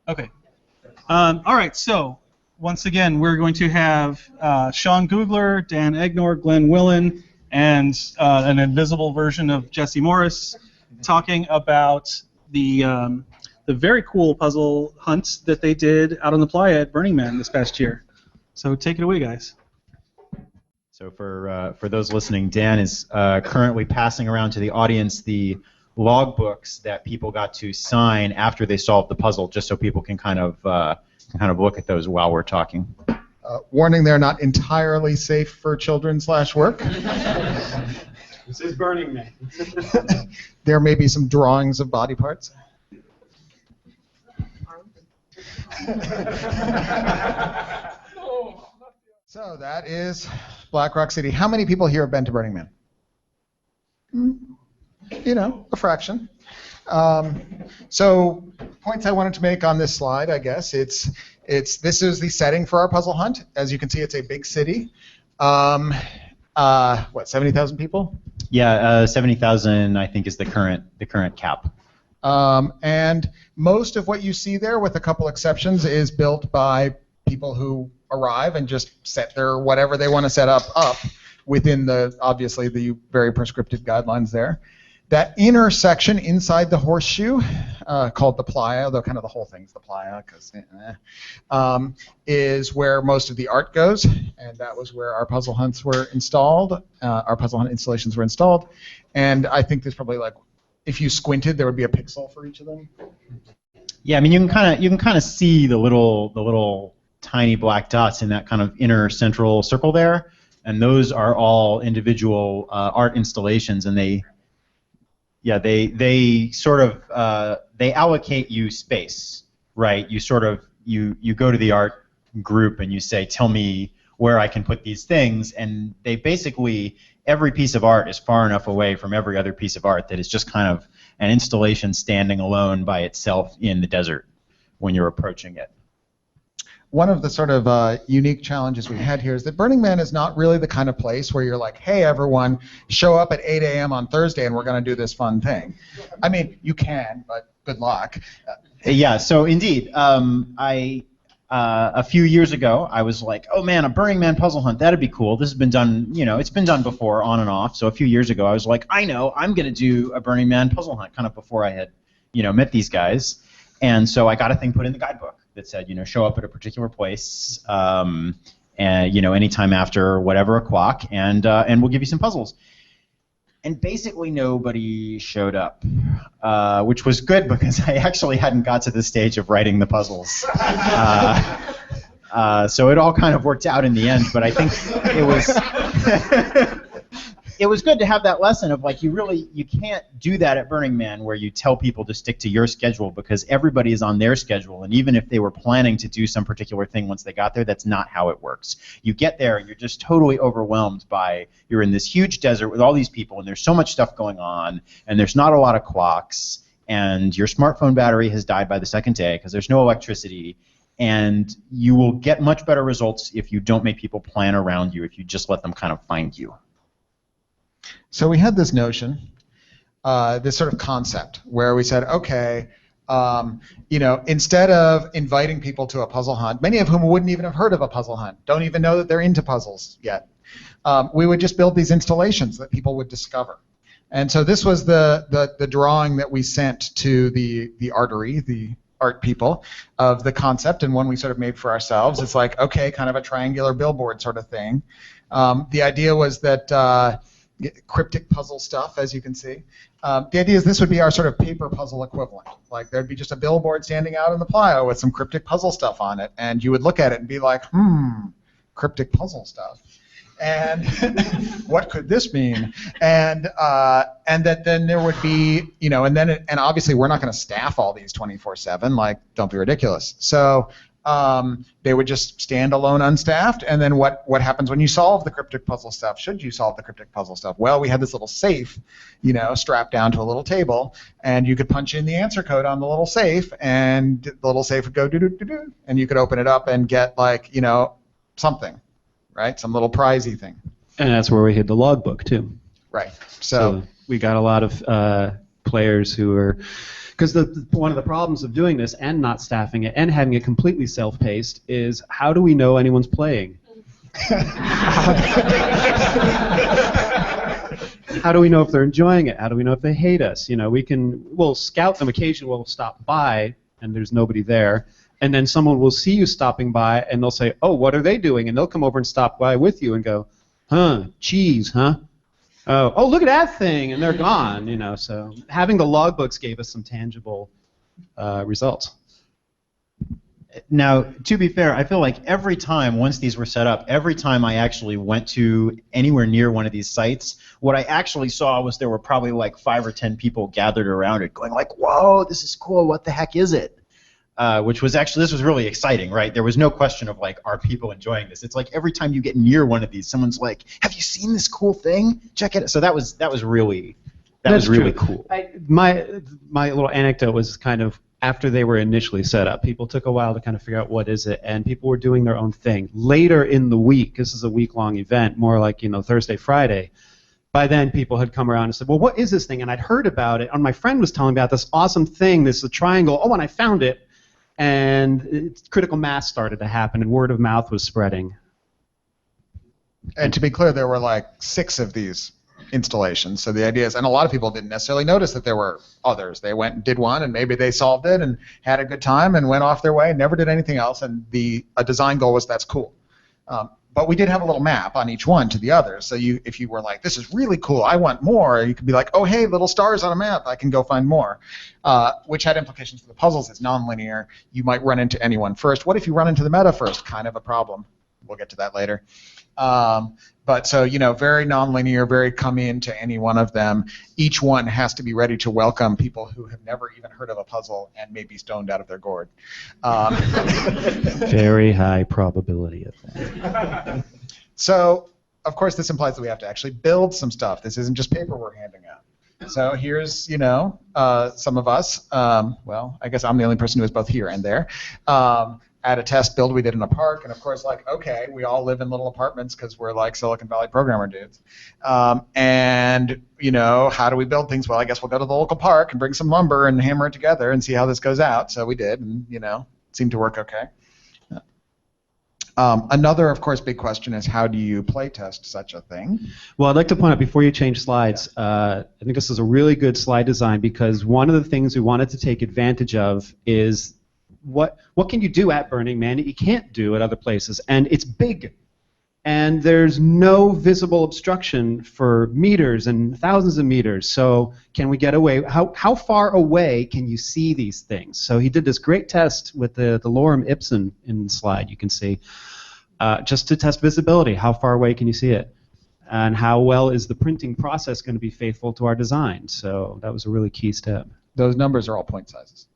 Okay. All right, so once again, we're going to have Sean Gugler, Dan Egnor, Glenn Willen, and an invisible version of Jesse Morris talking about the very cool puzzle hunt that they did out on the playa at Burning Man this past year. So take it away, guys. So for those listening, Dan is currently passing around to the audience the logbooks that people got to sign after they solved the puzzle, just so people can kind of look at those while we're talking. Warning: they're not entirely safe for children/work. This is Burning Man. There may be some drawings of body parts. So that is Black Rock City. How many people here have been to Burning Man? You know, a fraction. So points I wanted to make on this slide, I guess, this is the setting for our puzzle hunt. As you can see, it's a big city. 70,000 people? Yeah, 70,000 I think is the current cap. And most of what you see there, with a couple exceptions, is built by people who arrive and just set their whatever they want to set up within obviously the very prescriptive guidelines there. That inner section inside the horseshoe, called the playa, though kind of the whole thing's the playa, is where most of the art goes, and that was where our puzzle hunts were installed. Our puzzle hunt installations were installed, and I think there's probably, like, if you squinted, there would be a pixel for each of them. Yeah, I mean, you can kind of see the little tiny black dots in that kind of inner central circle there, and those are all individual art installations, and they sort of they allocate you space, right? You sort of you go to the art group and you say, tell me where I can put these things, and they basically, every piece of art is far enough away from every other piece of art that it's just kind of an installation standing alone by itself in the desert when you're approaching it. One of the sort of unique challenges we had here is that Burning Man is not really the kind of place where you're like, hey, everyone, show up at 8 a.m. on Thursday and we're going to do this fun thing. I mean, you can, but good luck. Yeah, so indeed, a few years ago, I was like, oh man, a Burning Man puzzle hunt, that'd be cool. This has been done, it's been done before, on and off. So a few years ago, I was like, I know, I'm going to do a Burning Man puzzle hunt, kind of before I had, met these guys. And so I got a thing put in the guidebook that said, show up at a particular place, and anytime after whatever o'clock, and we'll give you some puzzles. And basically nobody showed up, which was good because I actually hadn't got to the stage of writing the puzzles. So it all kind of worked out in the end, but I think it was it was good to have that lesson of, like, you can't do that at Burning Man where you tell people to stick to your schedule, because everybody is on their schedule, and even if they were planning to do some particular thing once they got there, that's not how it works. You get there and you're just totally overwhelmed by, you're in this huge desert with all these people and there's so much stuff going on and there's not a lot of clocks and your smartphone battery has died by the second day because there's no electricity, and you will get much better results if you don't make people plan around you, if you just let them kind of find you. So we had this notion, this sort of concept, where we said, okay, instead of inviting people to a puzzle hunt, many of whom wouldn't even have heard of a puzzle hunt, don't even know that they're into puzzles yet, we would just build these installations that people would discover. And so this was the drawing that we sent to the artery, the art people, of the concept, and one we sort of made for ourselves. It's like, okay, kind of a triangular billboard sort of thing. The idea was that cryptic puzzle stuff, as you can see. The idea is this would be our sort of paper puzzle equivalent. Like, there'd be just a billboard standing out in the playa with some cryptic puzzle stuff on it, and you would look at it and be like, cryptic puzzle stuff. And what could this mean? And that then there would be, and obviously we're not going to staff all these 24/7. Like, don't be ridiculous. So they would just stand alone, unstaffed, and then what happens when you solve the cryptic puzzle stuff? Should you solve the cryptic puzzle stuff? Well, we had this little safe, strapped down to a little table, and you could punch in the answer code on the little safe, and the little safe would go do-do-do-do, and you could open it up and get, like, something, right? Some little prizey thing. And that's where we hid the logbook, too. Right. So we got a lot of players who were Because one of the problems of doing this and not staffing it and having it completely self-paced is how do we know anyone's playing? How do we know if they're enjoying it? How do we know if they hate us? You know, we'll scout them occasionally. We'll stop by and there's nobody there. And then someone will see you stopping by and they'll say, oh, what are they doing? And they'll come over and stop by with you and go, huh, cheese, huh? Oh, look at that thing, and they're gone. You know, so having the logbooks gave us some tangible results. Now, to be fair, I feel like every time, once these were set up, every time I actually went to anywhere near one of these sites, what I actually saw was there were probably like 5 or 10 people gathered around it going like, whoa, this is cool, what the heck is it? Which was actually, this was really exciting, right? There was no question of like, are people enjoying this? It's like every time you get near one of these, someone's like, have you seen this cool thing? Check it out. So that was really cool. My little anecdote was kind of after they were initially set up. People took a while to kind of figure out what is it, and people were doing their own thing. Later in the week, this is a week-long event, more like Thursday, Friday. By then, people had come around and said, well, what is this thing? And I'd heard about it, and my friend was telling me about this awesome thing, this triangle. Oh, and I found it. And critical mass started to happen, and word of mouth was spreading. And to be clear, there were like 6 of these installations. So the idea is, and a lot of people didn't necessarily notice that there were others. They went and did one, and maybe they solved it and had a good time and went off their way and never did anything else. And a design goal was that's cool. But we did have a little map on each one to the others. So if you were like, this is really cool, I want more, you could be like, oh, hey, little stars on a map, I can go find more. Which had implications for the puzzles. It's nonlinear. You might run into anyone first. What if you run into the meta first? Kind of a problem. We'll get to that later. But so, very nonlinear, very come into any one of them. Each one has to be ready to welcome people who have never even heard of a puzzle and may be stoned out of their gourd. Very high probability of that. So, of course, this implies that we have to actually build some stuff. This isn't just paper we're handing out. So here's, some of us. Well, I guess I'm the only person who is both here and there. At a test build we did in a park, and of course, okay, we all live in little apartments because we're like Silicon Valley programmer dudes. And, how do we build things? Well, I guess we'll go to the local park and bring some lumber and hammer it together and see how this goes out. So we did, and, it seemed to work okay. Another, of course, big question is how do you play test such a thing? Well, I'd like to point out before you change slides, I think this is a really good slide design because one of the things we wanted to take advantage of is what can you do at Burning Man that you can't do at other places? And it's big. And there's no visible obstruction for meters and thousands of meters. So can we get away? How far away can you see these things? So he did this great test with the lorem ipsum in the slide, you can see, just to test visibility. How far away can you see it? And how well is the printing process going to be faithful to our design? So that was a really key step. Those numbers are all point sizes.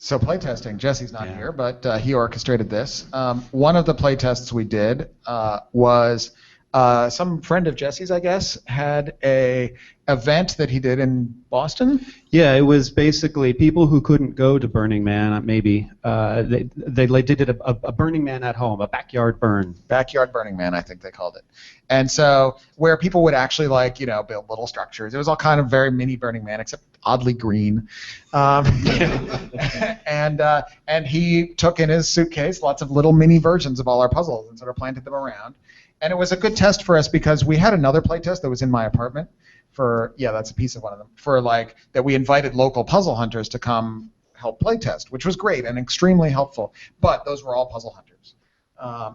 So playtesting, Jesse's not here, but he orchestrated this. One of the playtests we did was some friend of Jesse's, I guess, had a event that he did in Boston. Yeah, it was basically people who couldn't go to Burning Man, maybe. They did a Burning Man at home, a backyard burn. Backyard Burning Man, I think they called it. And so where people would actually build little structures. It was all kind of very mini Burning Man, except oddly green. And he took in his suitcase lots of little mini versions of all our puzzles and sort of planted them around. And it was a good test for us because we had another playtest that was in my apartment that's a piece of one of them, that we invited local puzzle hunters to come help playtest, which was great and extremely helpful. But those were all puzzle hunters.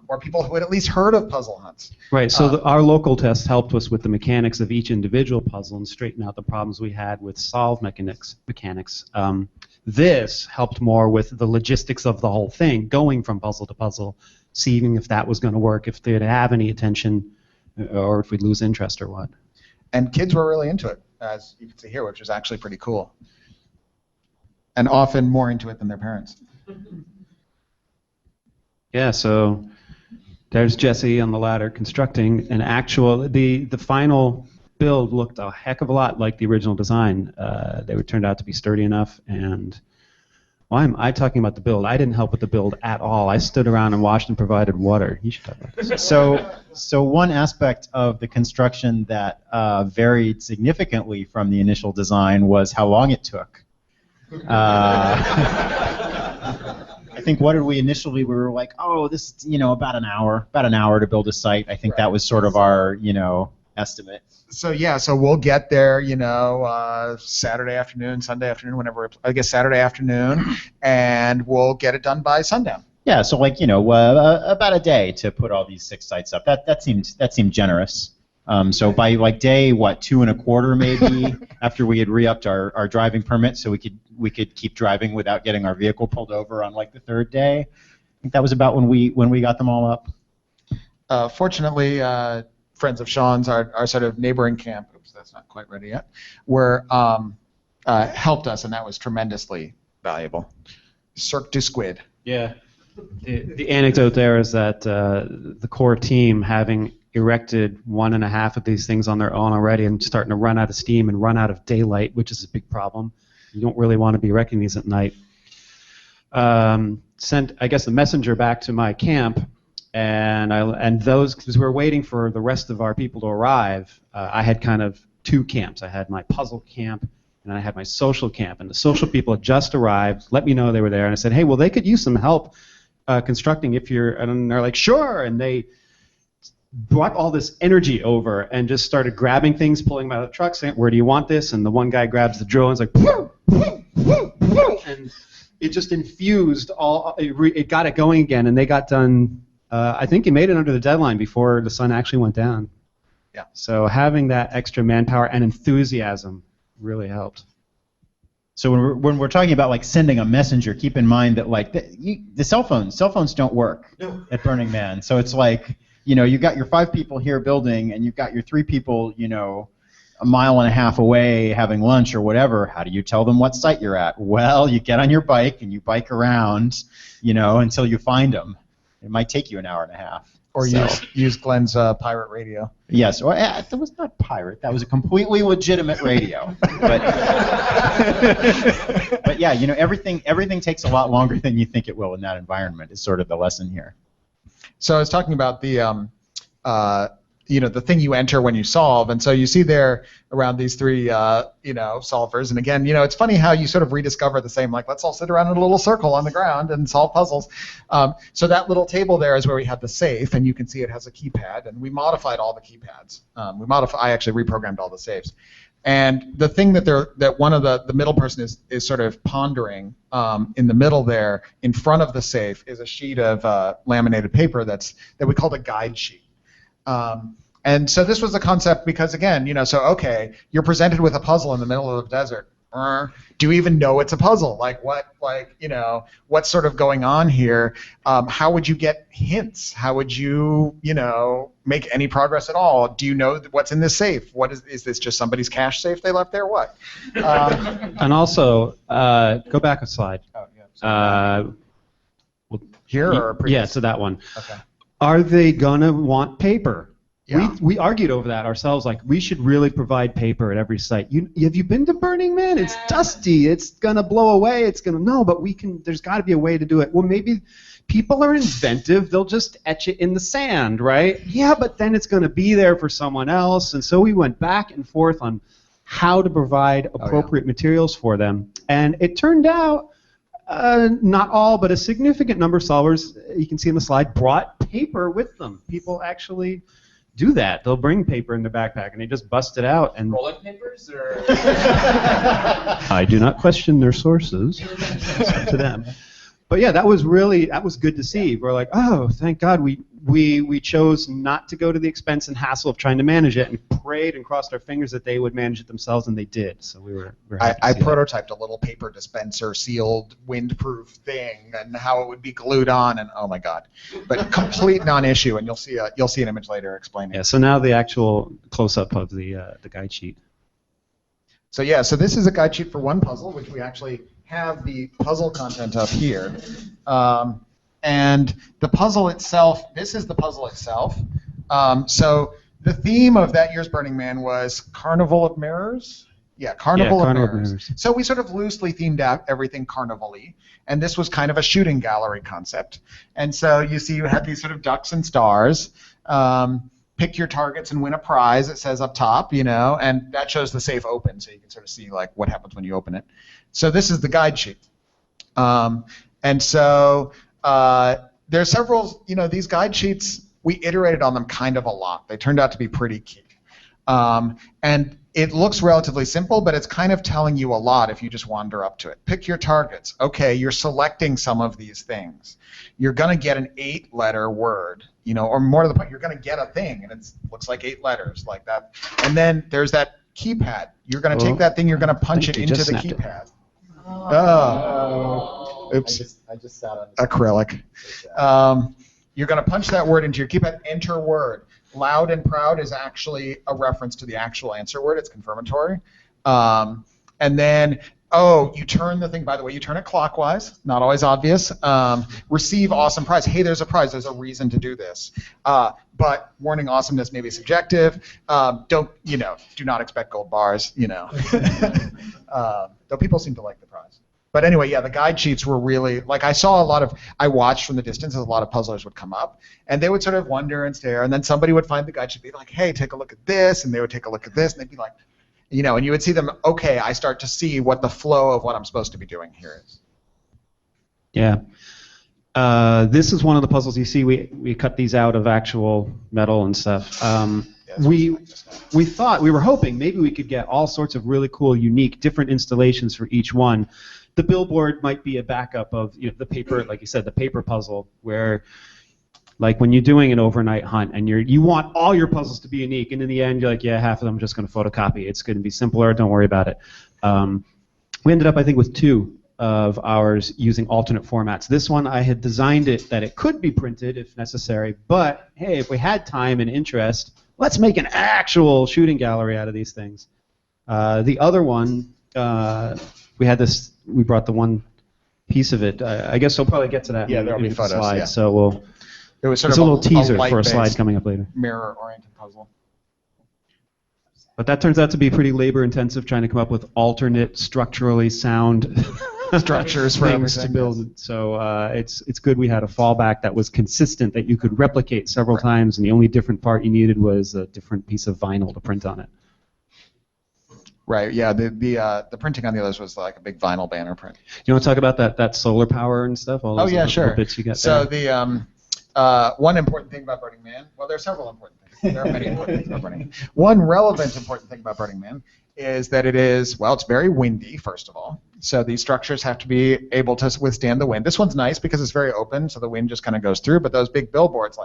Or people who had at least heard of puzzle hunts. Right, so our local test helped us with the mechanics of each individual puzzle and straighten out the problems we had with solve mechanics. This helped more with the logistics of the whole thing, going from puzzle to puzzle, seeing if that was going to work, if they'd have any attention, or if we'd lose interest or what. And kids were really into it, as you can see here, which was actually pretty cool. And often more into it than their parents. Yeah, so there's Jesse on the ladder constructing an actual, the final build looked a heck of a lot like the original design. They turned out to be sturdy enough, and Why am I talking about the build? I didn't help with the build at all. I stood around and watched and provided water. You should talk about this. So one aspect of the construction that varied significantly from the initial design was how long it took. I think what did we initially, we were like, oh, this, about an hour to build a site. I think that was sort of our, estimate. So yeah, so we'll get there, Saturday afternoon, Sunday afternoon, whenever, I guess Saturday afternoon, and we'll get it done by sundown. Yeah, so about a day to put all these 6 sites up. That seemed generous. So by day 2 1/4 maybe, after we had re-upped our driving permit, so we could keep driving without getting our vehicle pulled over on the 3rd day. I think that was about when we got them all up. Fortunately, friends of Sean's, our sort of neighboring camp, oops, that's not quite ready yet, were helped us, and that was tremendously valuable. Cirque du Squid. Yeah. The anecdote there is that the core team, having erected 1.5 of these things on their own already and starting to run out of steam and run out of daylight, which is a big problem. You don't really want to be erecting these at night. Sent, I guess, a messenger back to my camp, and those, because we were waiting for the rest of our people to arrive, I had kind of 2 camps. I had my puzzle camp, and I had my social camp. And the social people had just arrived, let me know they were there, and I said, hey, well, they could use some help constructing if you're, and they're like, sure, and they brought all this energy over and just started grabbing things, pulling them out of the truck, saying, where do you want this? And the one guy grabs the drill and is like, and it just infused it got it going again, and they got done, I think it made it under the deadline before the sun actually went down. Yeah. So having that extra manpower and enthusiasm really helped. So when we're talking about sending a messenger, keep in mind that the cell phones don't work at Burning Man. So it's you got your 5 people here building, and you've got your 3 people, 1.5 miles away having lunch or whatever. How do you tell them what site you're at? Well, you get on your bike and you bike around, until you find them. It might take you 1.5 hours. Or use Glenn's pirate radio. Yes, or that was not pirate. That was a completely legitimate radio. But but yeah, everything takes a lot longer than you think it will in that environment. Is sort of the lesson here. So I was talking about the the thing you enter when you solve, and so you see there around these 3 solvers, and again, it's funny how you sort of rediscover the same, let's all sit around in a little circle on the ground and solve puzzles. So that little table there is where we have the safe, and you can see it has a keypad, and we modified all the keypads. I actually reprogrammed all the safes. And the thing that one of the middle person is sort of pondering in the middle there, in front of the safe, is a sheet of laminated paper that we called a guide sheet. And so this was a concept because, again, okay, you're presented with a puzzle in the middle of the desert. Do you even know it's a puzzle? What's sort of going on here? How would you get hints? How would you, make any progress at all? Do you know what's in this safe? What is this just somebody's cash safe they left there? What? And also, go back a slide. Oh, yeah. Here or previous? Yeah, to that one. Okay. Are they gonna want paper? Yeah. We argued over that ourselves. We should really provide paper at every site. Have you been to Burning Man? It's dusty. It's gonna blow away. But we can. There's got to be a way to do it. Well, maybe people are inventive. They'll just etch it in the sand, right? Yeah, but then it's gonna be there for someone else. And so we went back and forth on how to provide appropriate materials for them. And it turned out. Not all, but a significant number of solvers, you can see in the slide, brought paper with them. People actually do that. They'll bring paper in their backpack, and they just bust it out. And rolling papers, or I do not question their sources. It's up to them. But yeah, that was good to see. We're like, oh, thank God we chose not to go to the expense and hassle of trying to manage it, and prayed and crossed our fingers that they would manage it themselves, and they did. So we were happy to I see that. prototyped a little paper dispenser sealed windproof thing and how it would be glued on, and oh my God, but complete non-issue, and you'll see an image later explaining. Yeah. So now the actual close-up of the guide sheet. So so this is a guide sheet for one puzzle, which we actually have the puzzle content up here. And the puzzle itself, this is the puzzle itself. So the theme of that year's Burning Man was Carnival of Mirrors. Yeah, Carnival of Carnival of Mirrors. Mirrors. So we sort of loosely themed out everything carnival-y, and this was kind of a shooting gallery concept. And so you see you had these sort of ducks and stars. Pick your targets and win a prize, it says up top, and that shows the safe open, so you can sort of see like what happens when you open it. So this is the guide sheet. And so there's several, these guide sheets, we iterated on them kind of a lot. They turned out to be pretty key. And it looks relatively simple, but it's kind of telling you a lot if you just wander up to it. Pick your targets. Okay, you're selecting some of these things. You're going to get an 8-letter word, or more to the point, you're going to get a thing, and it looks like 8 letters, like that. And then there's that keypad. You're going to take that thing, you're going to punch it into the keypad. Oh. Oops. I just sat on acrylic. You're going to punch that word into your keypad, enter word. Loud and proud is actually a reference to the actual answer word. It's confirmatory. And then, you turn the thing, by the way, you turn it clockwise, not always obvious. Receive awesome prize. Hey, there's a prize. There's a reason to do this. But warning, awesomeness may be subjective. Do not expect gold bars, though people seem to like the prize. But anyway, yeah, the guide sheets were really, like I watched from the distance as a lot of puzzlers would come up, and they would sort of wonder and stare, and then somebody would find the guide sheet, be like, hey, take a look at this, and they would take a look at this, and they'd be like, and you would see them, okay, I start to see what the flow of what I'm supposed to be doing here is. Yeah. This is one of the puzzles you see. We cut these out of actual metal and stuff. We were hoping maybe we could get all sorts of really cool, unique, different installations for each one. The billboard might be a backup of the paper, like you said, the paper puzzle, where like when you're doing an overnight hunt and you want all your puzzles to be unique, and in the end you're like, yeah, half of them I'm just going to photocopy. It's going to be simpler. Don't worry about it. We ended up, I think, with 2 of ours using alternate formats. This one I had designed it that it could be printed if necessary, but hey, if we had time and interest, let's make an actual shooting gallery out of these things. The other one, we brought the one piece of it. I guess we'll probably get to that. Yeah, there'll be photos. Slides, yeah. So it was sort it's of a little teaser for a slide light-based coming up later. mirror-oriented puzzle. But that turns out to be pretty labor-intensive, trying to come up with alternate structurally sound structures for things to build it. So it's good we had a fallback that was consistent, that you could replicate several times, and the only different part you needed was a different piece of vinyl to print on it. Right. Yeah. The printing on the others was like a big vinyl banner print. You want to talk about that solar power and stuff? All those little sure. Bits you got so there? the one important thing about Burning Man. Well, there are several important things. There are many important things about Burning Man. One relevant important thing about Burning Man is that it's very windy, first of all. So these structures have to be able to withstand the wind. This one's nice because it's very open, so the wind just kind of goes through. But those big billboards,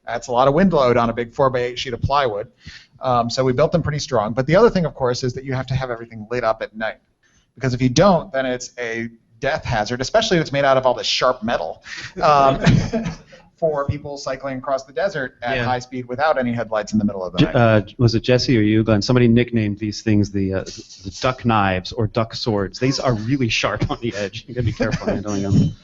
that's a lot of wind load on a big 4x8 sheet of plywood. So we built them pretty strong. But the other thing, of course, is that you have to have everything lit up at night. Because if you don't, then it's a death hazard, especially if it's made out of all this sharp metal, for people cycling across the desert at high speed without any headlights in the middle of the night. Was it Jesse or you, Glenn? Somebody nicknamed these things the duck knives or duck swords. These are really sharp on the edge. You got to be careful handling them.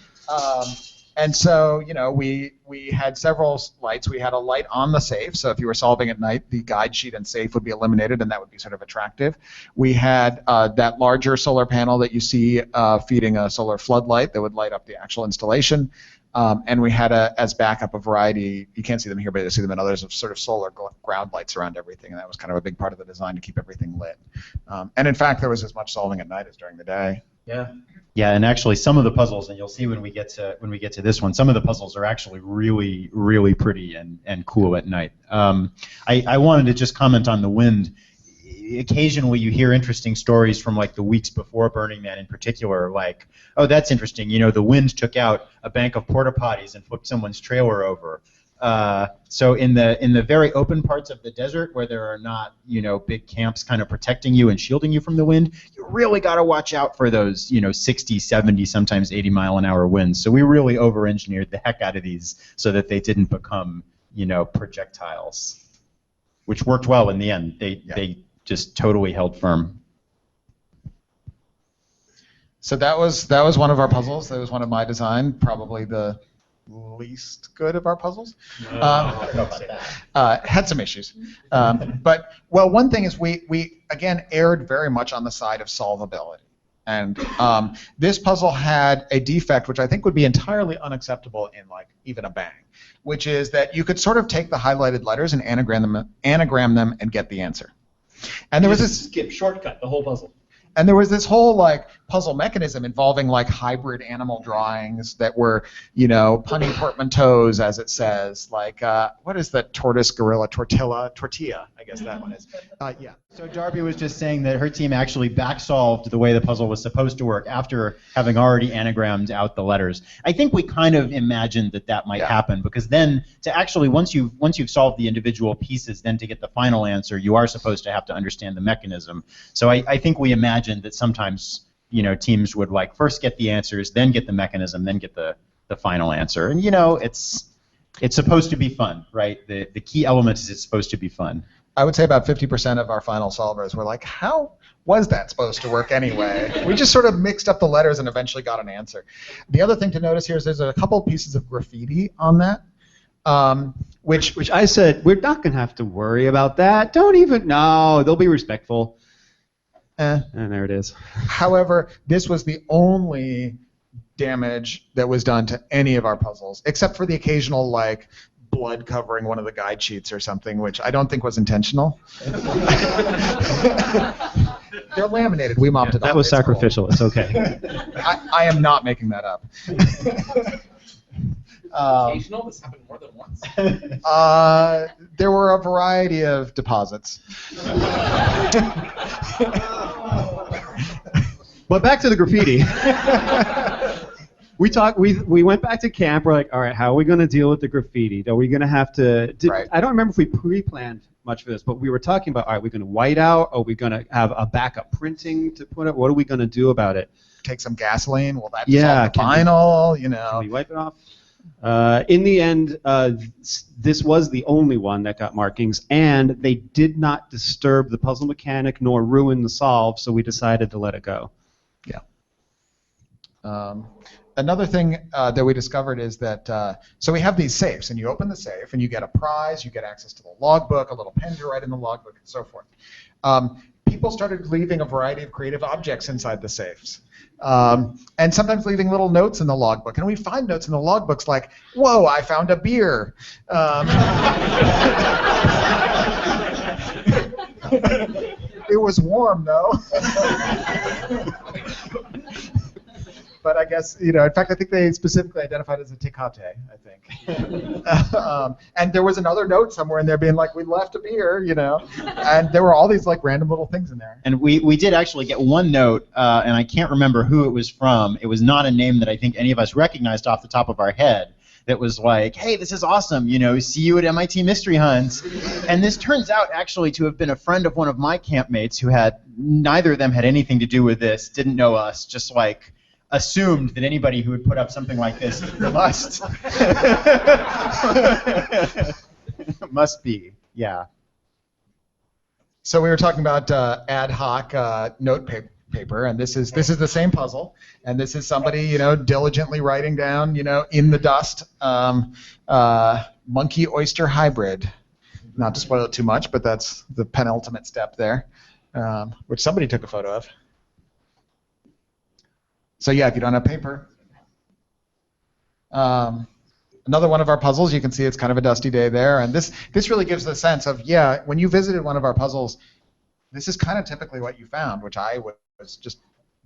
And so, we had several lights. We had a light on the safe, so if you were solving at night, the guide sheet and safe would be eliminated, and that would be sort of attractive. We had that larger solar panel that you see feeding a solar floodlight that would light up the actual installation. And we had as backup a variety, you can't see them here, but you see them in others, of sort of solar ground lights around everything, and that was kind of a big part of the design to keep everything lit. And in fact, there was as much solving at night as during the day. Yeah. Yeah, and actually some of the puzzles, and you'll see when we get to this one, some of the puzzles are actually really, really pretty and cool at night. I wanted to just comment on the wind. Occasionally you hear interesting stories from like the weeks before Burning Man in particular, like, oh, that's interesting, the wind took out a bank of porta potties and flipped someone's trailer over. So in the very open parts of the desert where there are not, big camps kind of protecting you and shielding you from the wind, you really got to watch out for those, 60, 70, sometimes 80-mile-an-hour winds. So we really over-engineered the heck out of these so that they didn't become, projectiles, which worked well in the end. They just totally held firm. So that was one of our puzzles. That was one of my design, probably the least good of our puzzles. Had some issues. But, well, one thing is we again, erred very much on the side of solvability. And this puzzle had a defect which I think would be entirely unacceptable in like even a bang, which is that you could sort of take the highlighted letters and anagram them and get the answer. And there was this shortcut the whole puzzle. And there was this whole like puzzle mechanism involving like hybrid animal drawings that were, you know, punny portmanteaus, as it says. Like, what is that tortoise gorilla tortilla? I guess that one is. Yeah. So Darby was just saying that her team actually back-solved the way the puzzle was supposed to work after having already anagrammed out the letters. I think we kind of imagined that that might happen, because then to actually, once you've solved the individual pieces, then to get the final answer, you are supposed to have to understand the mechanism. So I think we imagined that sometimes, you know, teams would like first get the answers, then get the mechanism, then get the final answer. And you know, it's supposed to be fun, right? The key element is it's supposed to be fun. I would say about 50% of our final solvers were like, how was that supposed to work anyway? We just sort of mixed up the letters and eventually got an answer. The other thing to notice here is there's a couple pieces of graffiti on that, which I said, we're not going to have to worry about that. Don't even, no, they'll be respectful. And there it is. However, this was the only damage that was done to any of our puzzles, except for the occasional, like, blood covering one of the guide sheets or something, which I don't think was intentional. They're laminated. We mopped it up. That was sacrificial. Cool. It's okay. I am not making that up. Occasional? This happened more than once? There were a variety of deposits. But back to the graffiti. We went back to camp. We're like, all right, how are we going to deal with the graffiti? Are we going to have to? Right. I don't remember if we pre-planned much for this, but we were talking about, all right, are we going to white out? Are we going to have a backup printing to put up? What are we going to do about it? Take some gasoline. Will that dissolve the vinyl? You know. Can we wipe it off? In the end, this was the only one that got markings, and they did not disturb the puzzle mechanic nor ruin the solve, so we decided to let it go. Yeah. Another thing that we discovered is that, so we have these safes, and you open the safe, and you get a prize, you get access to the logbook, a little pen to write in the logbook, and so forth. People started leaving a variety of creative objects inside the safes, and sometimes leaving little notes in the logbook. And we find notes in the logbooks like, whoa, I found a beer. It was warm, though. But I guess, you know, in fact, I think they specifically identified it as a Tecate, I think. And there was another note somewhere in there being like, we left a beer, you know. And there were all these like random little things in there. And we did actually get one note, and I can't remember who it was from. It was not a name that I think any of us recognized off the top of our head. That was like, hey, this is awesome, you know, see you at MIT Mystery Hunts. And this turns out actually to have been a friend of one of my campmates who had, neither of them had anything to do with this, didn't know us, just like, assumed that anybody who would put up something like this must be, yeah. So we were talking about ad hoc note paper, and this is the same puzzle, and this is somebody, you know, diligently writing down, you know, in the dust, monkey oyster hybrid. Not to spoil it too much, but that's the penultimate step there, which somebody took a photo of. So yeah, if you don't have paper. Another one of our puzzles, you can see it's kind of a dusty day there, and this really gives the sense of, yeah, when you visited one of our puzzles, this is kind of typically what you found, which I was just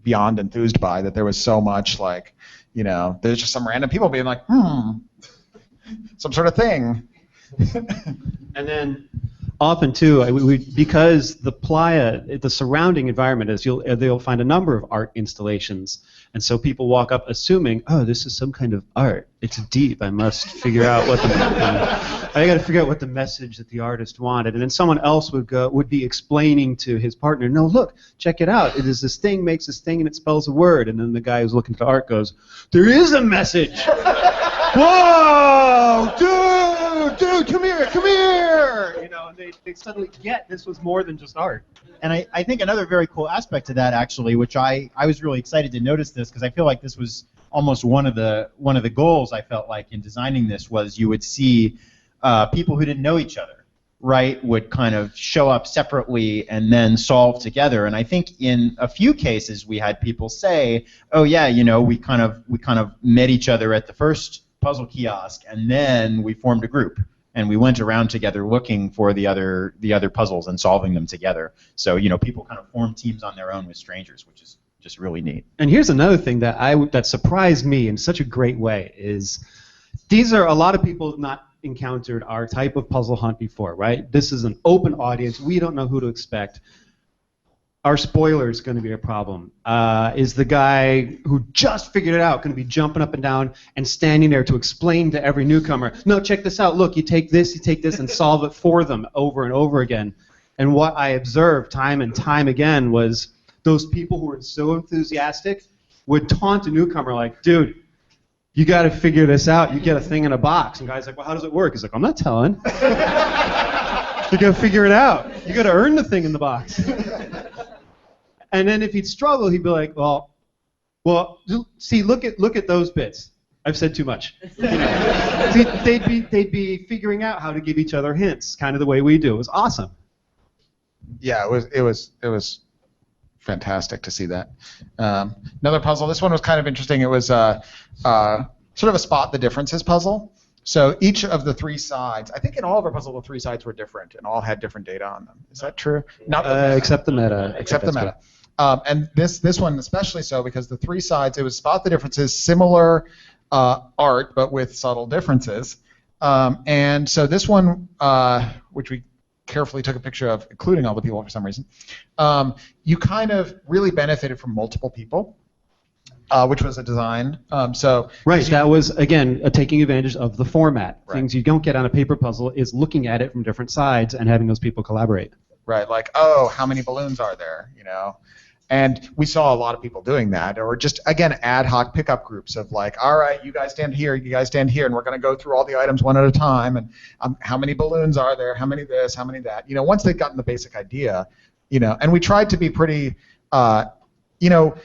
beyond enthused by, that there was so much, like, you know, there's just some random people being like, some sort of thing. And then often too, because the playa, the surrounding environment is, they'll find a number of art installations, and so people walk up assuming, oh, this is some kind of art. It's deep. I must figure out what I got to figure out what the message that the artist wanted, and then someone else would be explaining to his partner, no, look, check it out. It is this thing makes this thing, and it spells a word, and then the guy who's looking at the art goes, there is a message. Whoa, dude, come here. You know, and they suddenly get this was more than just art. And I think another very cool aspect to that, actually, which I was really excited to notice this, because I feel like this was almost one of the goals I felt like in designing this was you would see people who didn't know each other, right, would kind of show up separately and then solve together. And I think in a few cases we had people say, oh yeah, you know, we kind of met each other at the first puzzle kiosk and then we formed a group and we went around together looking for the other puzzles and solving them together. So, you know, people kind of form teams on their own with strangers, which is just really neat. And here's another thing that surprised me in such a great way is these are a lot of people have not encountered our type of puzzle hunt before, right? This is an open audience. We don't know who to expect. Our spoiler is going to be a problem. Is the guy who just figured it out going to be jumping up and down and standing there to explain to every newcomer, no, check this out, look, you take this, and solve it for them over and over again. And what I observed time and time again was those people who were so enthusiastic would taunt a newcomer like, dude, you got to figure this out. You get a thing in a box. And guy's like, well, how does it work? He's like, I'm not telling. You got to figure it out. You got to earn the thing in the box. And then if he'd struggle, he'd be like, well, see, look at those bits. I've said too much. You know? See, they'd be figuring out how to give each other hints, kind of the way we do. It was awesome. Yeah, it was fantastic to see that. Another puzzle. This one was kind of interesting. It was sort of a spot the differences puzzle. So each of the three sides, I think in all of our puzzles, the three sides were different and all had different data on them. Is that true? Not the meta. Except the meta. Except the meta. And this one especially so because the three sides, it was spot the differences, similar art but with subtle differences. And so this one, which we carefully took a picture of, including all the people for some reason, you kind of really benefited from multiple people, which was a design. Right, that was, again, taking advantage of the format. Right. Things you don't get on a paper puzzle is looking at it from different sides and having those people collaborate. Right, like, oh, how many balloons are there, you know? And we saw a lot of people doing that, or just, again, ad hoc pickup groups of like, all right, you guys stand here, you guys stand here, and we're going to go through all the items one at a time, and how many balloons are there, how many this, how many that. You know, once they'd gotten the basic idea, you know, and we tried to be pretty, you know,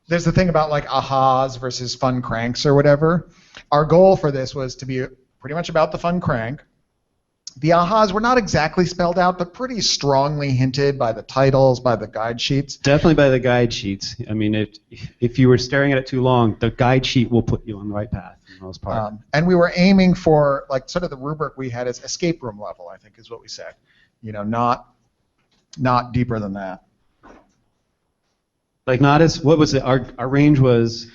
there's the thing about like ahas versus fun cranks or whatever. Our goal for this was to be pretty much about the fun crank. The ahas were not exactly spelled out, but pretty strongly hinted by the titles, by the guide sheets. Definitely by the guide sheets. I mean, if you were staring at it too long, the guide sheet will put you on the right path for the most part. And we were aiming for, like, sort of the rubric we had as escape room level, I think is what we said. You know, not deeper than that. Like not as, what was it? Our range was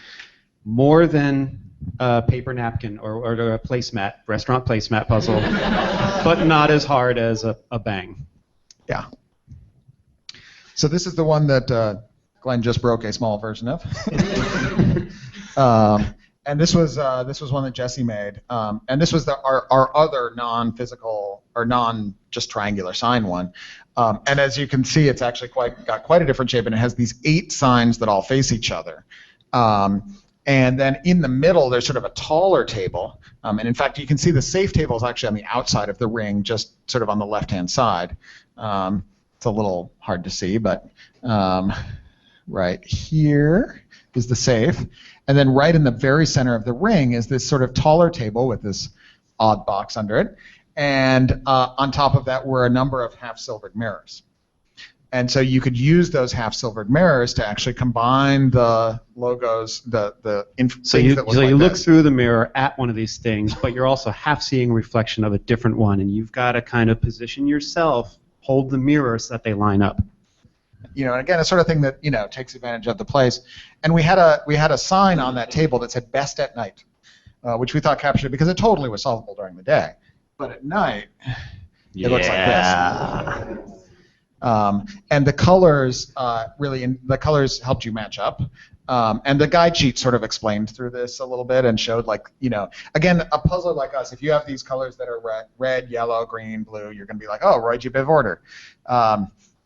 more than a paper napkin or a placemat, restaurant placemat puzzle, but not as hard as a bang. Yeah. So this is the one that Glenn just broke a small version of. And this was one that Jesse made. And this was our other non-physical or non-just triangular sign one. And as you can see, it's actually got quite a different shape, and it has these 8 signs that all face each other. And then in the middle, there's sort of a taller table. And in fact, you can see the safe table is actually on the outside of the ring, just sort of on the left-hand side. It's a little hard to see, but right here is the safe. And then right in the very center of the ring is this sort of taller table with this odd box under it. And on top of that were a number of half-silvered mirrors. And so you could use those half-silvered mirrors to actually combine the logos, So you look through the mirror at one of these things, but you're also half seeing a reflection of a different one, and you've got to kind of position yourself, hold the mirror so that they line up. You know, and again, a sort of thing that, you know, takes advantage of the place. And we had a sign on that table that said "Best at Night," which we thought captured it because it totally was solvable during the day, but at night it looks like this. And the colors the colors helped you match up. And the guide sheet sort of explained through this a little bit and showed, like, you know, again, a puzzler like us, if you have these colors that are red, yellow, green, blue, you're going to be like, oh, Roy G. Biv order.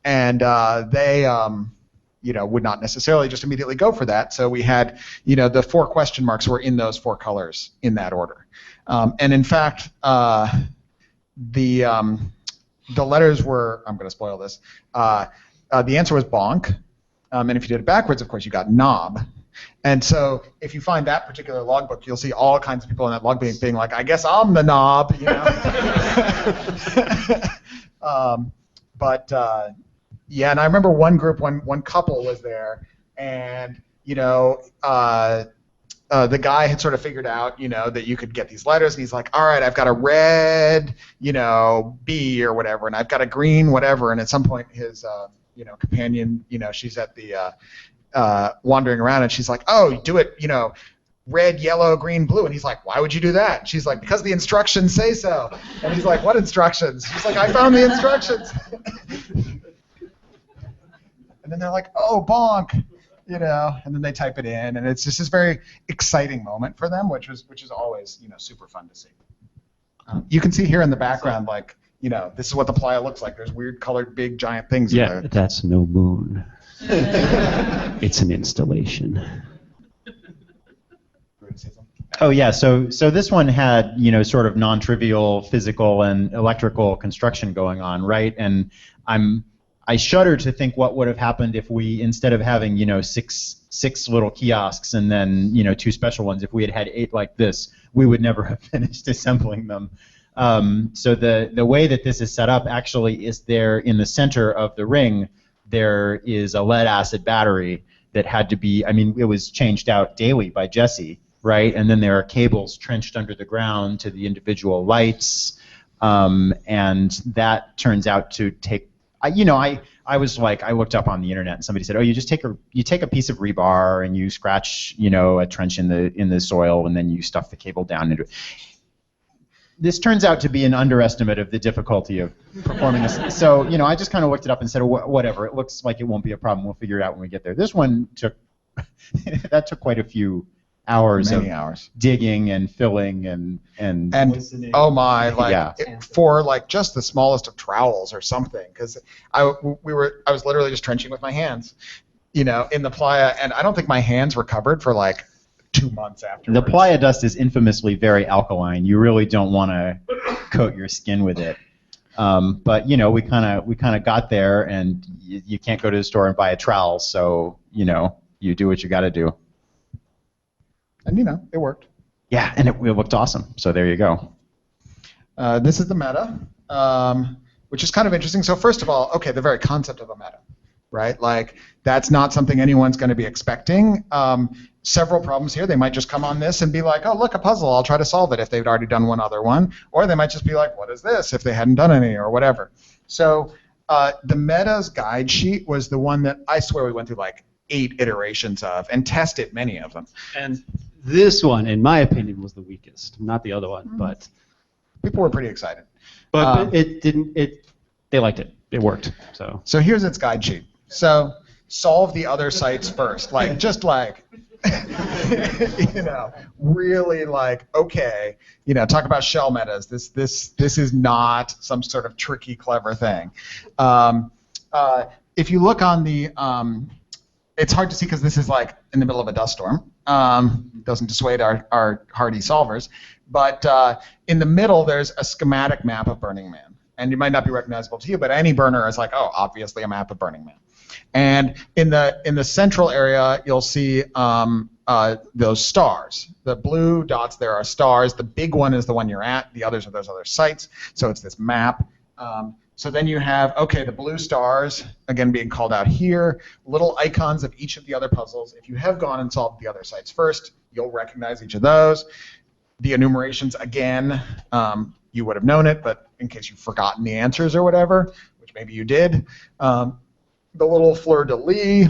And they, you know, would not necessarily just immediately go for that. So we had, you know, the 4 question marks were in those 4 colors in that order. And in fact, the letters were, I'm going to spoil this, the answer was bonk, and if you did it backwards, of course, you got knob. And so if you find that particular logbook, you'll see all kinds of people in that log being like, I guess I'm the knob, you know. Yeah, and I remember one group, one couple was there, and the guy had sort of figured out, that you could get these letters, and he's like, all right, I've got a red, B or whatever, and I've got a green whatever, and at some point his, companion, she's at the wandering around, and she's like, oh, do it, red, yellow, green, blue, and he's like, why would you do that? And she's like, because the instructions say so. And he's like, what instructions? She's like, I found the instructions. And then they're like, oh, bonk. And then they type it in, and it's just this very exciting moment for them, which is always, super fun to see. You can see here in the background, this is what the playa looks like. There's weird colored, big, giant things. Yeah, that's no moon. It's an installation. Oh yeah, so this one had sort of non-trivial physical and electrical construction going on, right? And I shudder to think what would have happened if we, instead of having six little kiosks and then 2 special ones, if we had had 8 like this, we would never have finished assembling them. So the way that this is set up actually is there in the center of the ring. There is a lead acid battery that had to be. I mean, it was changed out daily by Jesse, right? And then there are cables trenched under the ground to the individual lights, and that turns out to take. I was like, I looked up on the internet and somebody said, oh, you just take a piece of rebar and you scratch, a trench in the soil and then you stuff the cable down into it. This turns out to be an underestimate of the difficulty of performing this. So, I just kind of looked it up and said, whatever. It looks like it won't be a problem. We'll figure it out when we get there. This one took quite a few hours digging and filling and oh my, for just the smallest of trowels or something, because I was literally just trenching with my hands, in the playa, and I don't think my hands recovered for 2 months afterwards. The playa dust is infamously very alkaline. You really don't want to coat your skin with it. But we kind of got there, and you can't go to the store and buy a trowel, so you do what you got to do. And it worked. Yeah, and it looked awesome. So there you go. This is the meta, which is kind of interesting. So first of all, okay, the very concept of a meta, right? That's not something anyone's going to be expecting. Several problems here. They might just come on this and be like, oh, look, a puzzle. I'll try to solve it if they've already done one other one. Or they might just be like, what is this, if they hadn't done any or whatever. So the meta's guide sheet was the one that I swear we went through 8 iterations of and tested many of them. And this one, in my opinion, was the weakest. Not the other one, but people were pretty excited. But it didn't. They liked it. It worked. So here's its guide sheet. So solve the other sites first. Really okay. Talk about shell metas. This is not some sort of tricky, clever thing. If you look on the it's hard to see because this is in the middle of a dust storm. Doesn't dissuade our hardy solvers. But in the middle, there's a schematic map of Burning Man. And it might not be recognizable to you, but any burner is oh, obviously a map of Burning Man. And in the central area, you'll see those stars. The blue dots there are stars. The big one is the one you're at. The others are those other sites. So it's this map. So then you have, the blue stars, again being called out here, little icons of each of the other puzzles. If you have gone and solved the other sites first, you'll recognize each of those. The enumerations, again, you would have known it, but in case you've forgotten the answers or whatever, which maybe you did, the little fleur-de-lis,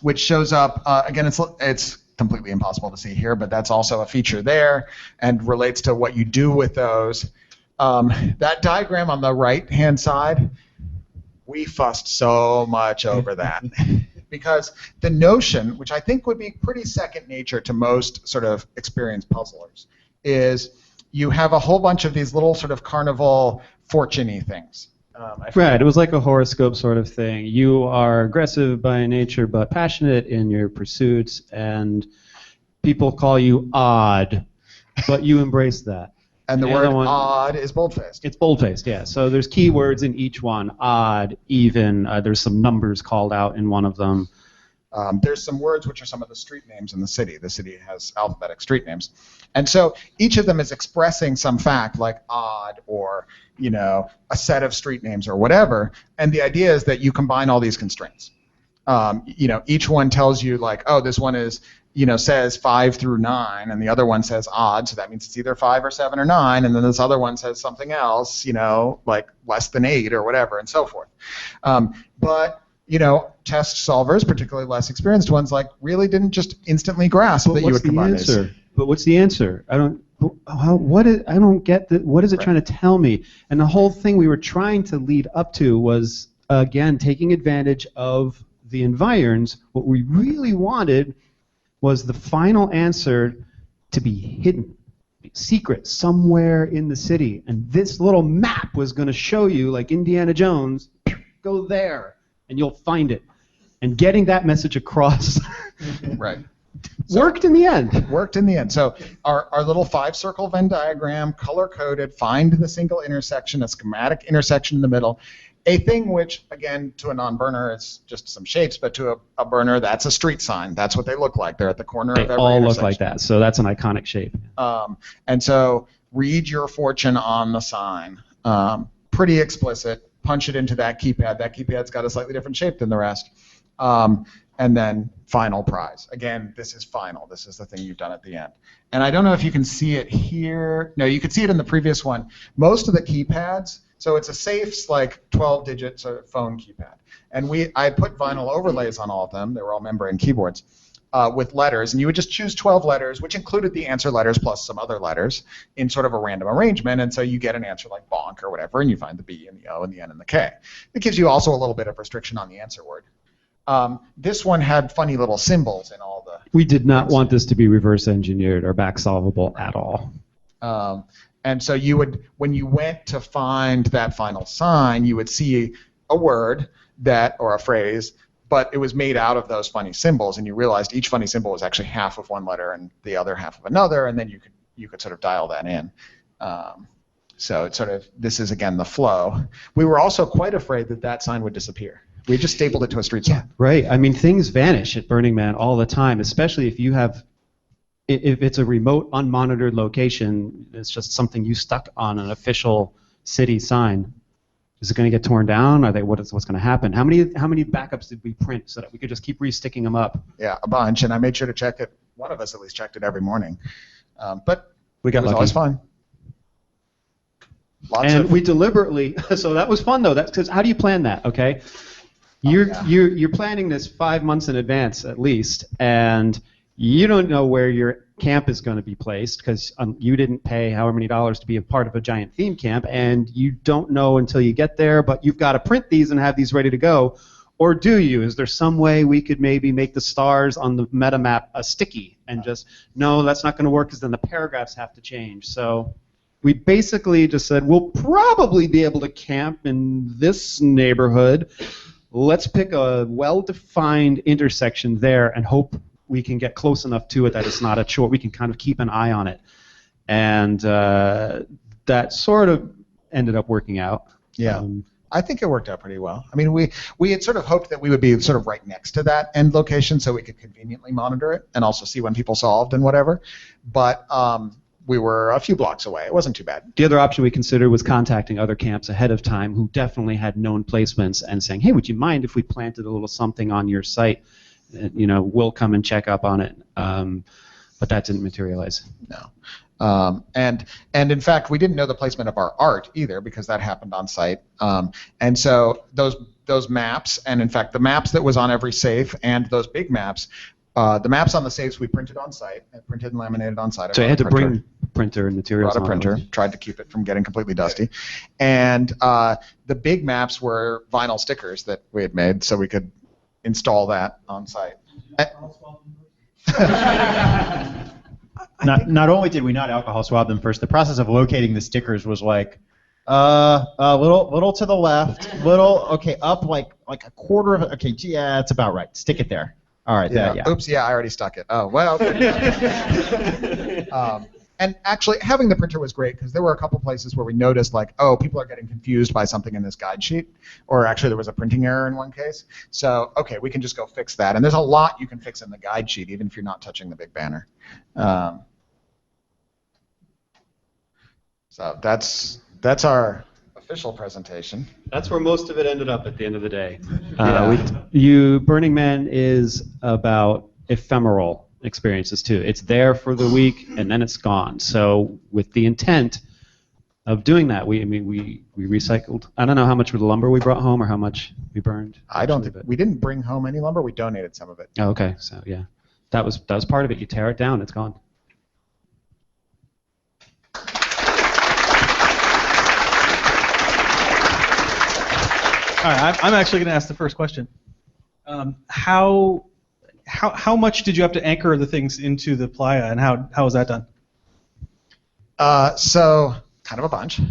which shows up, again, it's completely impossible to see here, but that's also a feature there and relates to what you do with those. That diagram on the right-hand side, we fussed so much over that. Because the notion, which I think would be pretty second nature to most sort of experienced puzzlers, is you have a whole bunch of these little sort of carnival fortune-y things. Right, it was like a horoscope sort of thing. You are aggressive by nature but passionate in your pursuits, and people call you odd, but you embrace that. And the word odd is boldfaced. It's boldfaced, yeah. So there's keywords in each one. Odd, even. There's some numbers called out in one of them. There's some words which are some of the street names in the city. The city has alphabetic street names. And so each of them is expressing some fact like odd or, a set of street names or whatever. And the idea is that you combine all these constraints. Each one tells you like, oh, this one is, says 5 through 9, and the other one says odd, so that means it's either 5 or 7 or 9, and then this other one says something else, like less than 8 or whatever, and so forth. But test solvers, particularly less experienced ones, like really didn't just instantly grasp that you would combine these. But what's the answer? I don't get that. What is it trying to tell me? And the whole thing we were trying to lead up to was, again, taking advantage of the environs. What we really wanted was the final answer to be hidden, secret, somewhere in the city. And this little map was going to show you, like Indiana Jones, go there, and you'll find it. And getting that message across right. Worked in the end. Worked in the end. So our little 5-circle Venn diagram, color-coded, find the single intersection, a schematic intersection in the middle. A thing which, again, to a non-burner, it's just some shapes, but to a burner, that's a street sign. That's what they look like. They're at the corner of every intersection. They all look like that, so that's an iconic shape. And so read your fortune on the sign. Pretty explicit. Punch it into that keypad. That keypad's got a slightly different shape than the rest. And then final prize. Again, this is final. This is the thing you've done at the end. And I don't know if you can see it here. No, you could see it in the previous one. Most of the keypads, so it's a safe, like 12-digit sort of phone keypad. And I put vinyl overlays on all of them. They were all membrane keyboards with letters. And you would just choose 12 letters, which included the answer letters plus some other letters in sort of a random arrangement. And so you get an answer like bonk or whatever, and you find the B and the O and the N and the K. It gives you also a little bit of restriction on the answer word. This one had funny little symbols in all the... We did not want this to be reverse engineered or back solvable at all. And so you would, when you went to find that final sign, you would see a word or a phrase, but it was made out of those funny symbols, and you realized each funny symbol was actually half of one letter and the other half of another, and then you could sort of dial that in. So it's sort of, this is again the flow. We were also quite afraid that sign would disappear. We just stapled it to a street sign. Yeah, right. I mean, things vanish at Burning Man all the time, especially if it's a remote, unmonitored location. It's just something you stuck on an official city sign. Is it going to get torn down? What's going to happen? How many backups did we print so that we could just keep resticking them up? Yeah, a bunch, and I made sure to check it. One of us at least checked it every morning. But we got it was lucky. Always fun. We deliberately, so that was fun though. That's because how do you plan that? Okay, you're planning this 5 months in advance at least, and you don't know where your camp is going to be placed because you didn't pay however many dollars to be a part of a giant theme camp, and you don't know until you get there. But you've got to print these and have these ready to go, or do you? Is there some way we could maybe make the stars on the meta map sticky and just no, that's not going to work because then the paragraphs have to change. So we basically just said, we'll probably be able to camp in this neighborhood. Let's pick a well-defined intersection there and hope we can get close enough to it that it's not a chore. We can kind of keep an eye on it. And that sort of ended up working out. Yeah. I think it worked out pretty well. I mean, we had sort of hoped that we would be sort of right next to that end location so we could conveniently monitor it and also see when people solved and whatever. But we were a few blocks away. It wasn't too bad. The other option we considered was contacting other camps ahead of time who definitely had known placements and saying, hey, would you mind if we planted a little something on your site? We'll come and check up on it. But that didn't materialize. No. And in fact, we didn't know the placement of our art either because that happened on site. And so those maps, and in fact the maps that was on every safe and those big maps, the maps on the safes we printed on site, printed and laminated on site. So you had to bring printer and materials. Brought a printer, tried to keep it from getting completely dusty. And the big maps were vinyl stickers that we had made so we could install that on site. Not only did we not alcohol swab them first, the process of locating the stickers was like a little to the left, up like a quarter of it. Okay, yeah, that's about right. Stick it there. All right. Yeah. Oops. Yeah, I already stuck it. Oh well. And actually, having the printer was great because there were a couple places where we noticed, like, oh, people are getting confused by something in this guide sheet, or actually there was a printing error in one case. So, okay, we can just go fix that. And there's a lot you can fix in the guide sheet, even if you're not touching the big banner. So that's our official presentation. That's where most of it ended up at the end of the day. Yeah. Burning Man is about ephemeral experiences too. It's there for the week and then it's gone. So with the intent of doing that, we recycled. I don't know how much of the lumber we brought home or how much we burned. I don't think we didn't bring home any lumber. We donated some of it. Oh, okay. So yeah, that was part of it. You tear it down, it's gone. All right, I'm actually going to ask the first question. How much did you have to anchor the things into the playa, and how was that done? So kind of a bunch,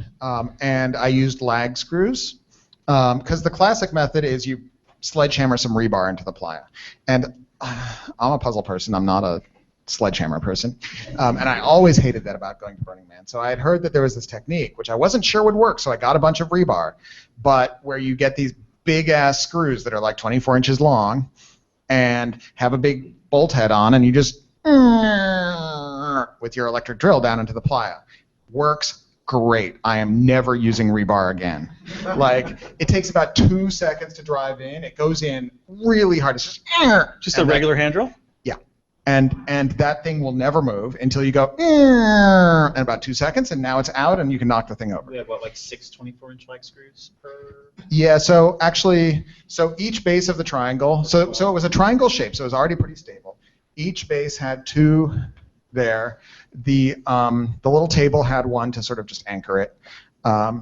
and I used lag screws because the classic method is you sledgehammer some rebar into the playa, and I'm a puzzle person. I'm not a sledgehammer person, and I always hated that about going to Burning Man. So I had heard that there was this technique, which I wasn't sure would work, so I got a bunch of rebar, but where you get these big-ass screws that are like 24 inches long and have a big bolt head on, and you just with your electric drill down into the playa. Works great. I am never using rebar again. Like, it takes about 2 seconds to drive in. It goes in really hard. It's just a regular hand drill? Yeah. And that thing will never move until you go in about 2 seconds, and now it's out, and you can knock the thing over. We have, what, like 6 24-inch lag screws per... Yeah, so actually, each base of the triangle, so it was a triangle shape, so it was already pretty stable. Each base had 2 there. The little table had 1 to sort of just anchor it.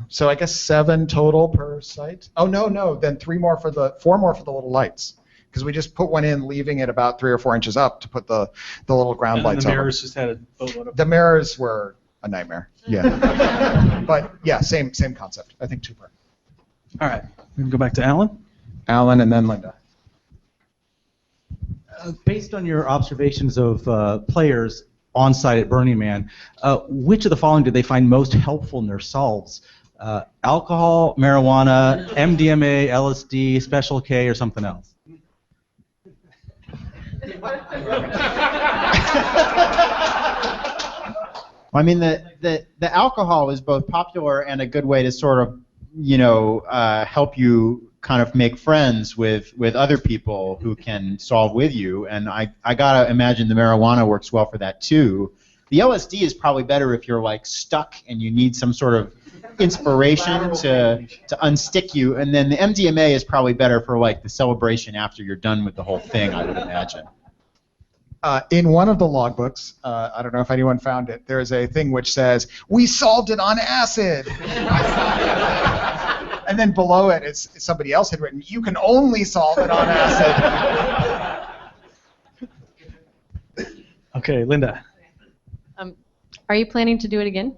So I guess 7 total per site. Oh, no, then 4 more for the little lights. Because we just put one in, leaving it about 3 or 4 inches up to put the little ground lights on. The mirrors just had a boatload of The mirrors were a nightmare. Yeah. But yeah, same concept. I think 2 per. All right. We can go back to Alan. Alan and then Linda. Based on your observations of players on site at Burning Man, which of the following did they find most helpful in their solves? Alcohol, marijuana, MDMA, LSD, Special K, or something else? I mean, the alcohol is both popular and a good way to sort of, help you kind of make friends with other people who can solve with you. And I gotta imagine the marijuana works well for that too. The LSD is probably better if you're like stuck and you need some sort of inspiration to unstick you. And then the MDMA is probably better for like the celebration after you're done with the whole thing, I would imagine. In one of the logbooks, I don't know if anyone found it, there's a thing which says, "We solved it on acid." And then below it, it's somebody else had written, "You can only solve it on acid." Okay, Linda. Are you planning to do it again?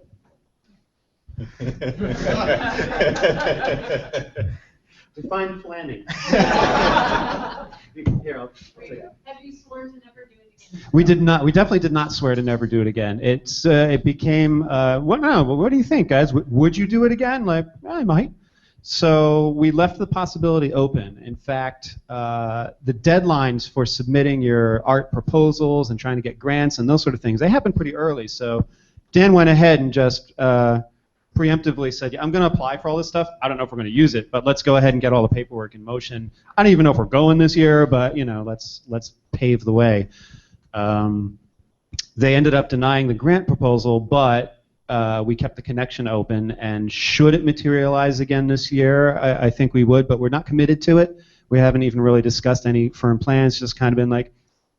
Define planning. Here, I'll take it. Have you sworn to never do it again? We did not. We definitely did not swear to never do it again. It became. What do you think, guys? Would you do it again? Like, I might. So we left the possibility open. In fact, the deadlines for submitting your art proposals and trying to get grants and those sort of things, they happen pretty early. So Dan went ahead and just preemptively said, I'm going to apply for all this stuff. I don't know if we're going to use it, but let's go ahead and get all the paperwork in motion. I don't even know if we're going this year, but let's pave the way. They ended up denying the grant proposal, but we kept the connection open, and should it materialize again this year, I think we would, but we're not committed to it. We haven't even really discussed any firm plans, just kind of been like,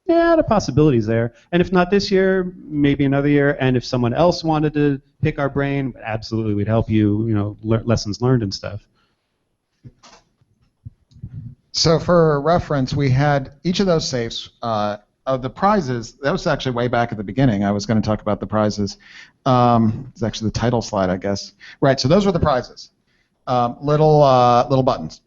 yeah, the possibility's there. And if not this year, maybe another year. And if someone else wanted to pick our brain, absolutely, we'd help you, lessons learned and stuff. So for reference, we had each of those safes, of the prizes, that was actually way back at the beginning. I was going to talk about the prizes. It's actually the title slide, I guess. Right, so those were the prizes. Little buttons.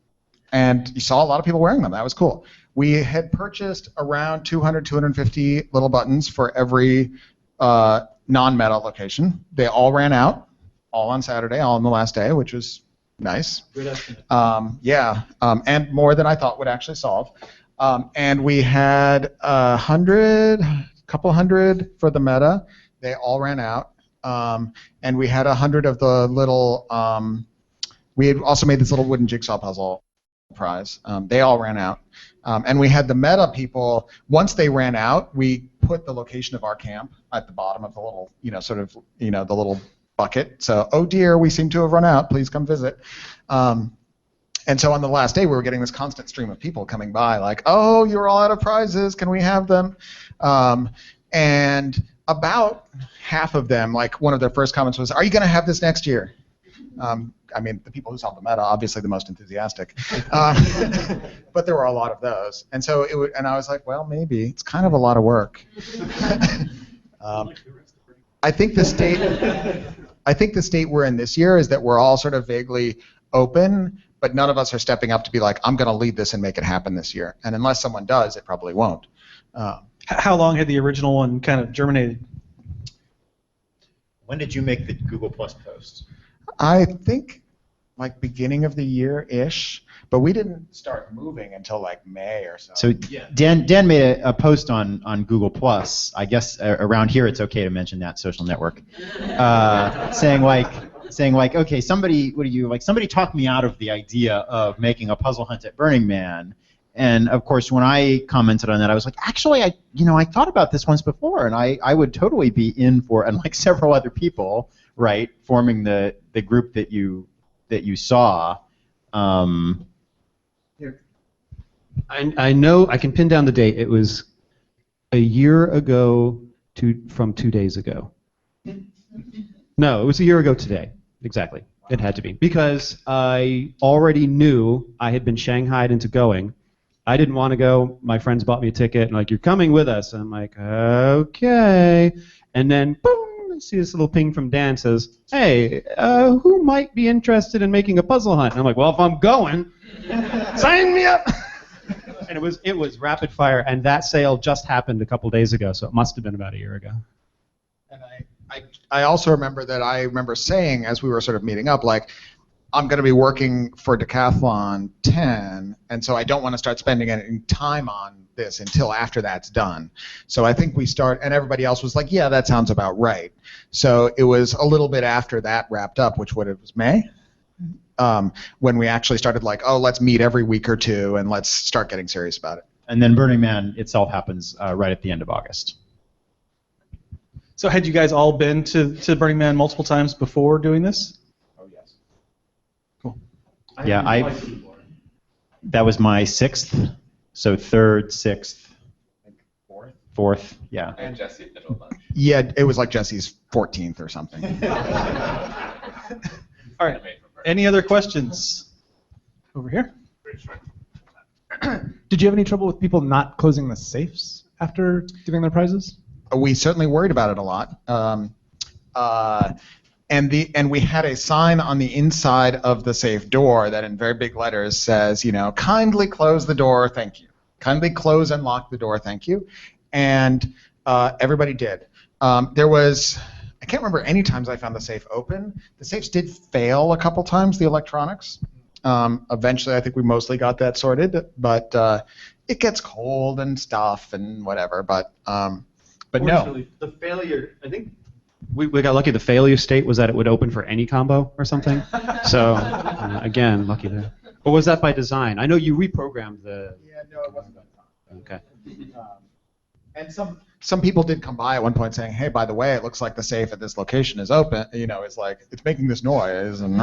And you saw a lot of people wearing them. That was cool. We had purchased around 200, 250 little buttons for every non-meta location. They all ran out, all on Saturday, all on the last day, which was nice. Good estimate. And more than I thought would actually solve. And we had 100 for the meta. They all ran out. And we had 100 of the little. We had also made this little wooden jigsaw puzzle prize. They all ran out. And we had the meta people. Once they ran out, we put the location of our camp at the bottom of the little, the little bucket. So, oh dear, we seem to have run out. Please come visit. And so on the last day, we were getting this constant stream of people coming by, like, oh, you're all out of prizes. Can we have them? And about half of them, like one of their first comments was, are you going to have this next year? I mean, the people who solved the meta, obviously the most enthusiastic. But there were a lot of those. And so and I was like, well, maybe. It's kind of a lot of work. I think the state we're in this year is that we're all sort of vaguely open, but none of us are stepping up to be like, I'm going to lead this and make it happen this year. And unless someone does, it probably won't. How long had the original one kind of germinated? When did you make the Google Plus post? I think like beginning of the year-ish, but we didn't start moving until like May or so. So Dan made a post on Google Plus. I guess around here it's okay to mention that social network, saying like, okay, somebody talked me out of the idea of making a puzzle hunt at Burning Man. And of course, when I commented on that, I was like, actually, I thought about this once before, and I would totally be in for, and like several other people, right, forming the group that you saw. I know I can pin down the date. It was a year ago from 2 days ago. No, it was a year ago today. Exactly. It had to be. Because I already knew I had been shanghaied into going. I didn't want to go. My friends bought me a ticket and like, you're coming with us. And I'm like, okay. And then, boom, I see this little ping from Dan says, hey, who might be interested in making a puzzle hunt? And I'm like, well, if I'm going, sign me up. And it was rapid fire. And that sale just happened a couple days ago, so it must have been about a year ago. And I also remember that I remember saying as we were sort of meeting up, like, I'm going to be working for Decathlon 10, and so I don't want to start spending any time on this until after that's done. So I think we start, and everybody else was like, yeah, that sounds about right. So it was a little bit after that wrapped up, which was May, when we actually started like, oh, let's meet every week or two, and let's start getting serious about it. And then Burning Man itself happens right at the end of August. So had you guys all been to Burning Man multiple times before doing this? Yeah, that was my 6th, so 3rd, 6th, fourth, yeah. And Jesse at middle lunch. Yeah, it was like Jesse's 14th or something. All right. Any other questions? Over here. Did you have any trouble with people not closing the safes after giving their prizes? We certainly worried about it a lot. And we had a sign on the inside of the safe door that in very big letters says, kindly close the door, thank you. Kindly close and lock the door, thank you. And everybody did. There was, I can't remember any times I found the safe open. The safes did fail a couple times, the electronics. Eventually, I think we mostly got that sorted, but it gets cold and stuff and whatever. But no. The failure, I think. We got lucky. The failure state was that it would open for any combo or something. So, again, lucky there. Or was that by design? I know you reprogrammed the... Yeah, no, it wasn't by design. Okay. And some people did come by at one point saying, hey, by the way, it looks like the safe at this location is open. It's like, it's making this noise. And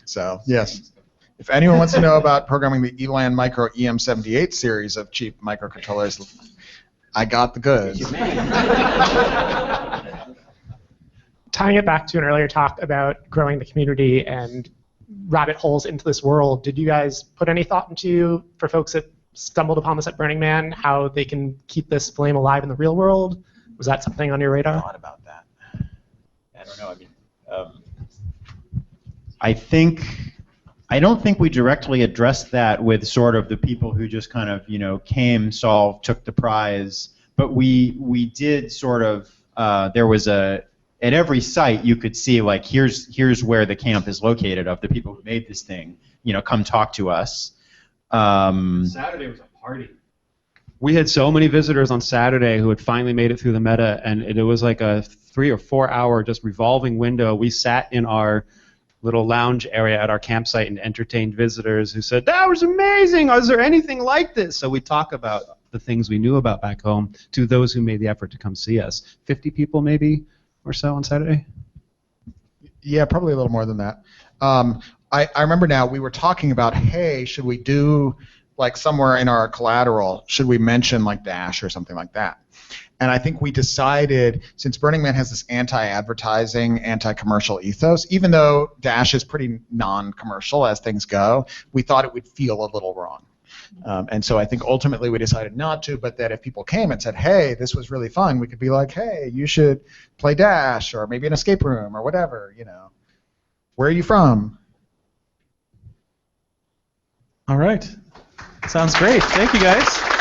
so, yes. If anyone wants to know about programming the Elan Micro EM78 series of cheap microcontrollers, I got the goods. Tying it back to an earlier talk about growing the community and rabbit holes into this world, did you guys put any thought into, for folks that stumbled upon this at Burning Man, how they can keep this flame alive in the real world? Was that something on your radar? I thought about that. I don't know. I mean, I don't think we directly addressed that with sort of the people who just kind of, came, solved, took the prize, but we did sort of there was at every site you could see like here's where the camp is located of the people who made this thing. Come talk to us. Saturday was a party. We had so many visitors on Saturday who had finally made it through the meta, and it was like a 3 or 4 hour just revolving window. We sat in our little lounge area at our campsite and entertained visitors who said, "That was amazing! Is there anything like this?" So we talk about the things we knew about back home to those who made the effort to come see us. 50 people maybe or so on Saturday? Yeah, probably a little more than that. I remember now we were talking about, hey, should we do, like somewhere in our collateral, should we mention like Dash or something like that? And I think we decided, since Burning Man has this anti-advertising, anti-commercial ethos, even though Dash is pretty non-commercial as things go, we thought it would feel a little wrong. And so I think ultimately we decided not to, but that if people came and said, hey, this was really fun, we could be like, hey, you should play Dash, or maybe an escape room, or whatever, Where are you from? All right. Sounds great. Thank you, guys.